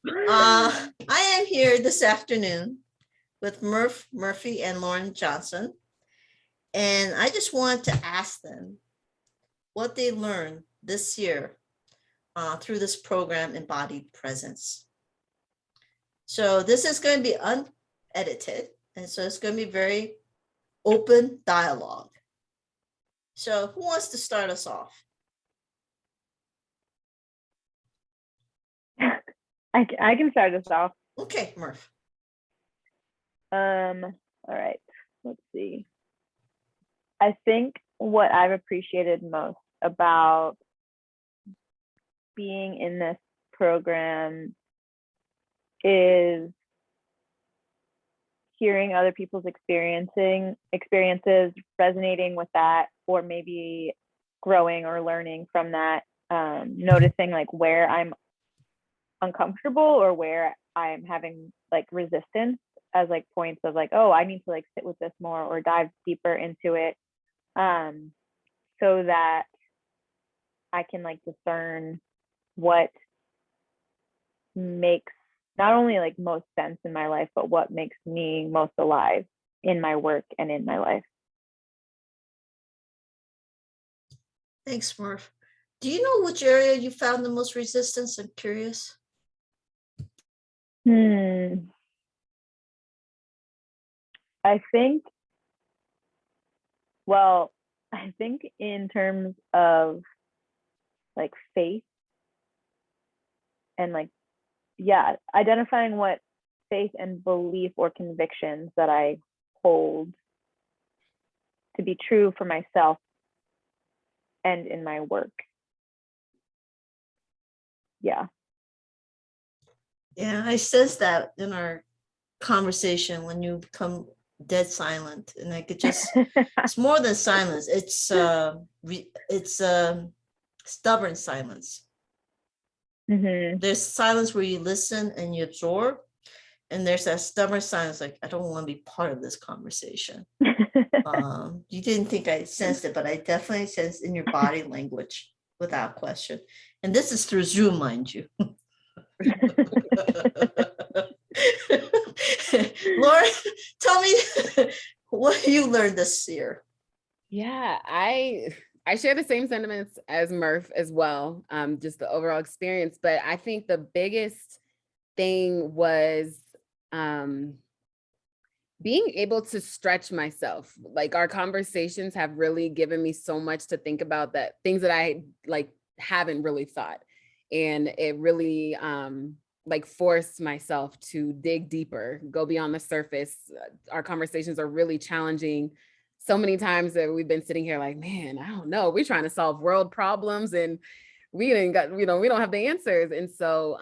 I am here this afternoon with Murph Murphy and Lauren Johnson, and I just want to ask them what they learned this year through this program, Embodied Presence. So this is going to be unedited, and so it's going to be very open dialogue. So who wants to start us off? I can start us off. Okay, Murph. All right, let's see. I think what I've appreciated most about being in this program is hearing other people's experiences, resonating with that, or maybe growing or learning from that, noticing like where I'm uncomfortable or where I'm having like resistance as like points of like, oh, I need to like sit with this more or dive deeper into it, so that I can like discern what makes not only like most sense in my life, but what makes me most alive in my work and in my life. Thanks, Murph. Do you know which area you found the most resistance? I'm curious. I think in terms of like faith and like, yeah, identifying what faith and belief or convictions that I hold to be true for myself and in my work. Yeah. Yeah, I sense that in our conversation when you become dead silent, and I could just it's more than silence, it's stubborn silence. There's silence where you listen and you absorb, and there's that stubborn silence like, I don't want to be part of this conversation. You didn't think I sensed it, but I definitely sensed in your body language without question, and this is through Zoom, mind you. Lauren, tell me what you learned this year. Yeah, I share the same sentiments as Murph as well, just the overall experience. But I think the biggest thing was being able to stretch myself. Like our conversations have really given me so much to think about, that things that I like haven't really thought. And it really like forced myself to dig deeper, go beyond the surface. Our conversations are really challenging. So many times that we've been sitting here like, man, I don't know. We're trying to solve world problems and we don't have the answers. And so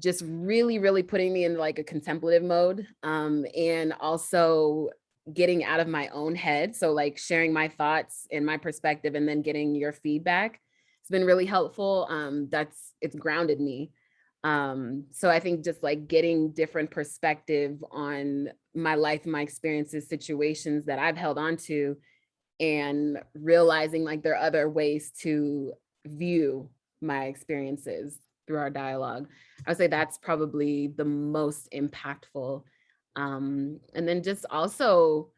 just really, really putting me in like a contemplative mode, and also getting out of my own head. So like sharing my thoughts and my perspective and then getting your feedback. It's been really helpful. It's grounded me. So I think just like getting different perspective on my life, my experiences, situations that I've held on to, and realizing like there are other ways to view my experiences through our dialogue. I would say that's probably the most impactful. And then just also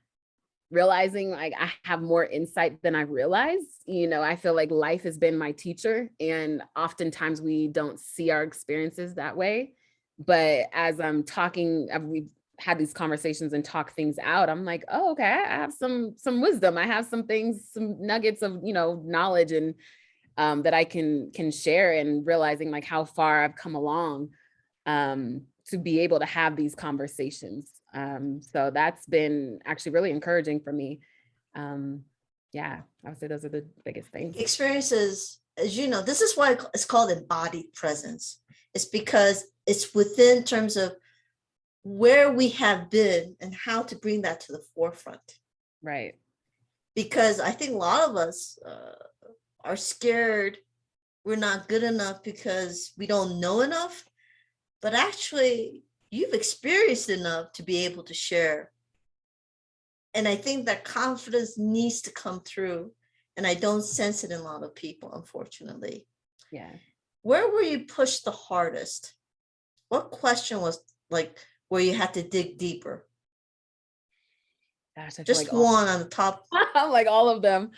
realizing like I have more insight than I realized. I feel like life has been my teacher, and oftentimes we don't see our experiences that way. But as I'm talking, we've had these conversations and talk things out, I'm like, oh, okay, I have some wisdom. I have some things, some nuggets of, knowledge and that I can share, and realizing like how far I've come along to be able to have these conversations. So that's been actually really encouraging for me. Yeah, I would say those are the biggest things. Experiences, as you know, this is why it's called embodied presence. It's because it's within terms of where we have been and how to bring that to the forefront. Right. Because I think a lot of us are scared we're not good enough because we don't know enough, but actually you've experienced enough to be able to share. And I think that confidence needs to come through, and I don't sense it in a lot of people, unfortunately. Yeah. where were you pushed the hardest? What question was like where you had to dig deeper? Gosh, I feel Just like all one on the top. like all of them.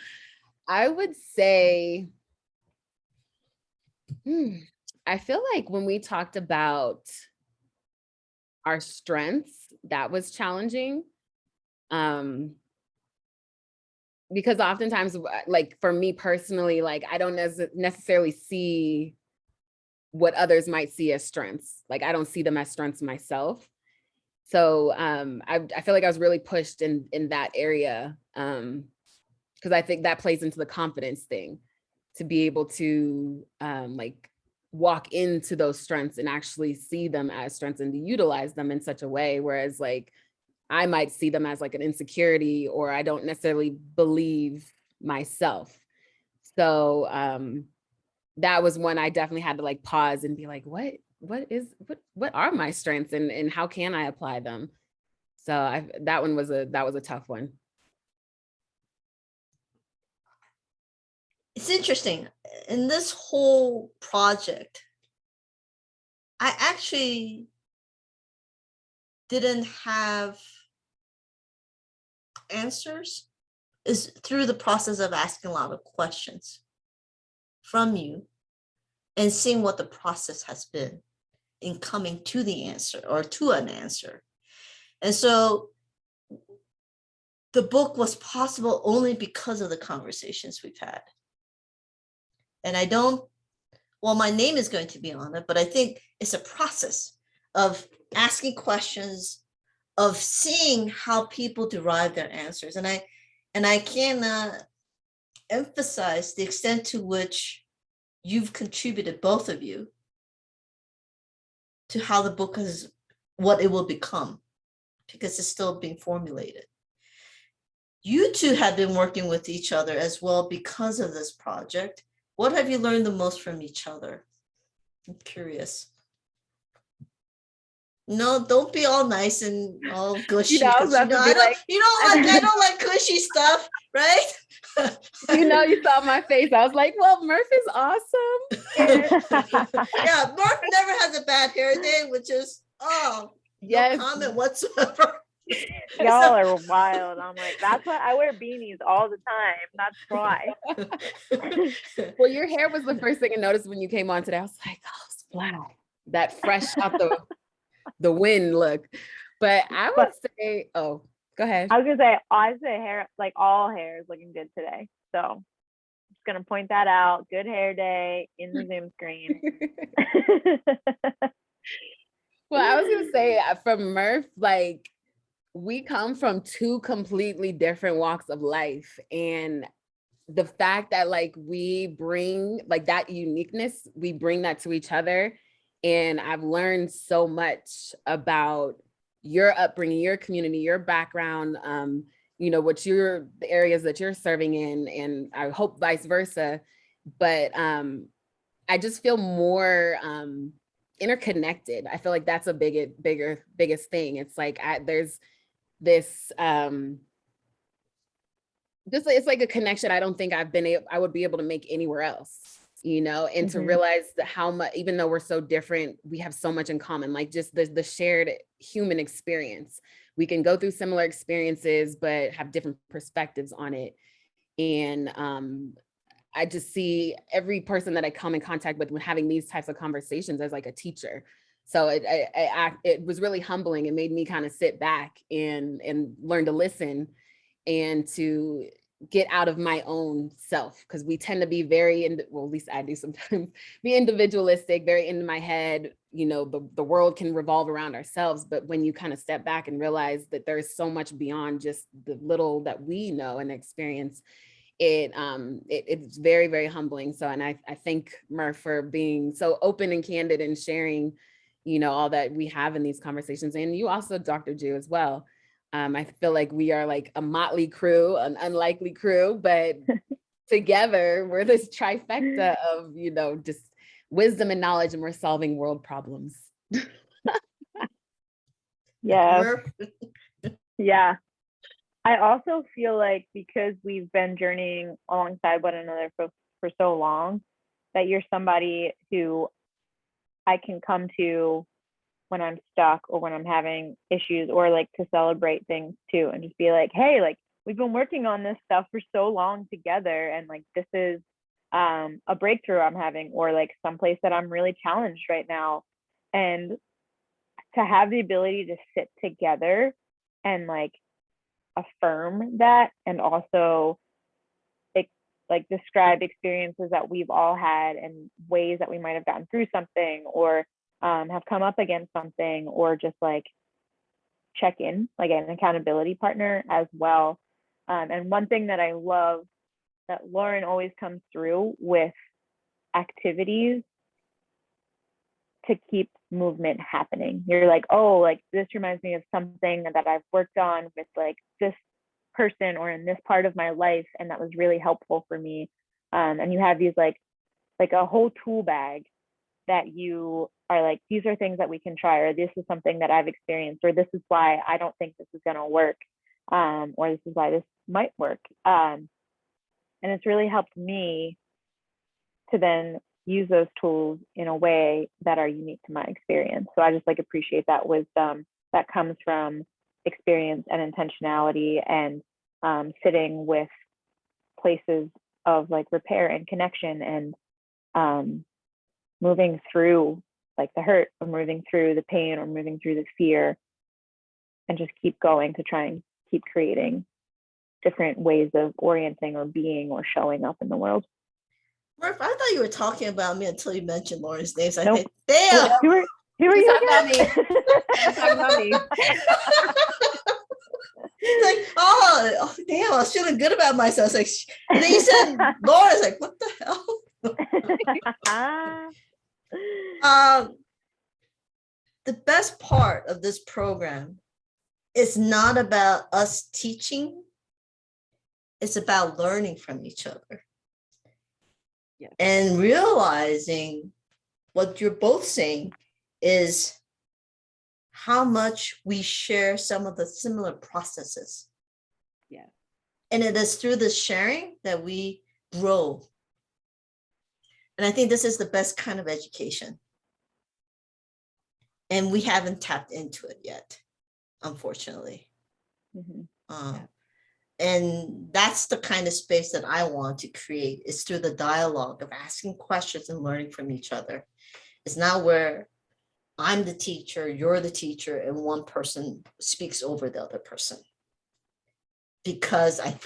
I would say, I feel like when we talked about our strengths, that was challenging. Because oftentimes, like for me personally, like I don't necessarily see what others might see as strengths. Like I don't see them as strengths myself. So I feel like I was really pushed in that area, because I think that plays into the confidence thing, to be able to like walk into those strengths and actually see them as strengths and to utilize them in such a way. Whereas like I might see them as like an insecurity, or I don't necessarily believe myself. So that was when I definitely had to like pause and be like, what are my strengths, and how can I apply them? So that was a tough one. It's interesting. In this whole project, I actually didn't have answers. Is through the process of asking a lot of questions from you and seeing what the process has been in coming to the answer or to an answer. And so the book was possible only because of the conversations we've had. And I don't, well, my name is going to be on it, but I think it's a process of asking questions, of seeing how people derive their answers. And I can emphasize the extent to which you've contributed, both of you, to how the book is, what it will become, because it's still being formulated. You two have been working with each other as well because of this project. What have you learned the most from each other? I'm curious. No, don't be all nice and all gushy, I was because about to be like, I don't like gushy stuff, right? you saw my face. I was like, well, Murph is awesome. Yeah, Murph never has a bad hair day, which is Yes. no comment whatsoever. Y'all are wild. I'm like, that's why I wear beanies all the time. That's why. Well, your hair was the first thing I noticed when you came on today. I was like, oh, it's flat. That fresh out the wind look. But I would say, oh, go ahead. I was gonna say, I say hair, like all hair is looking good today. So just gonna point that out. Good hair day in the Zoom screen. Well, I was gonna say from Murph, like we come from two completely different walks of life, and the fact that like we bring like that uniqueness, we bring that to each other. And I've learned so much about your upbringing, your community, your background, what the areas that you're serving in, and I hope vice versa. But I just feel more interconnected. I feel like that's a biggest thing. It's like there's this just it's like a connection I don't think I would be able to make anywhere else, and to realize that how much, even though we're so different, we have so much in common, like just the shared human experience. We can go through similar experiences, but have different perspectives on it. And I just see every person that I come in contact with when having these types of conversations as like a teacher. So it was really humbling. It made me kind of sit back and learn to listen and to get out of my own self, because we tend to be well, at least I do sometimes, be individualistic, very into my head. The world can revolve around ourselves, but when you kind of step back and realize that there's so much beyond just the little that we know and experience, it's very, very humbling. So, and I thank Murph for being so open and candid and sharing, all that we have in these conversations. And you also, Dr. Joo, as well. I feel like we are like a motley crew, an unlikely crew, but together we're this trifecta of, just wisdom and knowledge, and we're solving world problems. Yeah. Yeah. I also feel like because we've been journeying alongside one another for so long, that you're somebody who I can come to when I'm stuck or when I'm having issues, or like to celebrate things too, and just be like, hey, like we've been working on this stuff for so long together, and like this is a breakthrough I'm having, or like someplace that I'm really challenged right now. And to have the ability to sit together and like affirm that, and also like describe experiences that we've all had and ways that we might have gotten through something, or have come up against something, or just like check in, like an accountability partner as well. And one thing that I love that Lauren always comes through with activities to keep movement happening. You're like, oh, like this reminds me of something that I've worked on with like this person or in this part of my life, and that was really helpful for me. And you have these like a whole tool bag that you are like, these are things that we can try, or this is something that I've experienced, or this is why I don't think this is going to work, or this is why this might work. And it's really helped me to then use those tools in a way that are unique to my experience. So I just like appreciate that wisdom that comes from experience and intentionality, and sitting with places of like repair and connection, and moving through like the hurt, or moving through the pain, or moving through the fear, and just keep going to try and keep creating different ways of orienting or being or showing up in the world. Murph, I thought you were talking about me until you mentioned Lauren's name. So I Nope. think, damn. Who are you talking about again? You're talking about me. Like, oh, damn, I was feeling good about myself. I was like, and then you said Lauren's like, what the hell? The best part of this program is not about us teaching. It's about learning from each other. Yeah. And realizing what you're both saying is how much we share some of the similar processes. Yeah. And it is through this sharing that we grow. And I think this is the best kind of education. And we haven't tapped into it yet, unfortunately. Mm-hmm. And that's the kind of space that I want to create, is through the dialogue of asking questions and learning from each other. It's not where I'm the teacher, you're the teacher, and one person speaks over the other person. Because I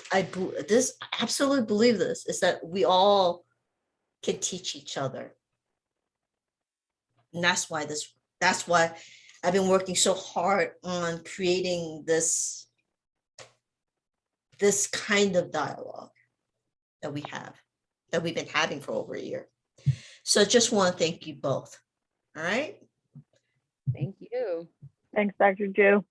absolutely believe this, is that we all can teach each other. And that's why I've been working so hard on creating this kind of dialogue that we've been having for over a year. So I just want to thank you both. All right. Thank you. Thanks, Dr. Joo.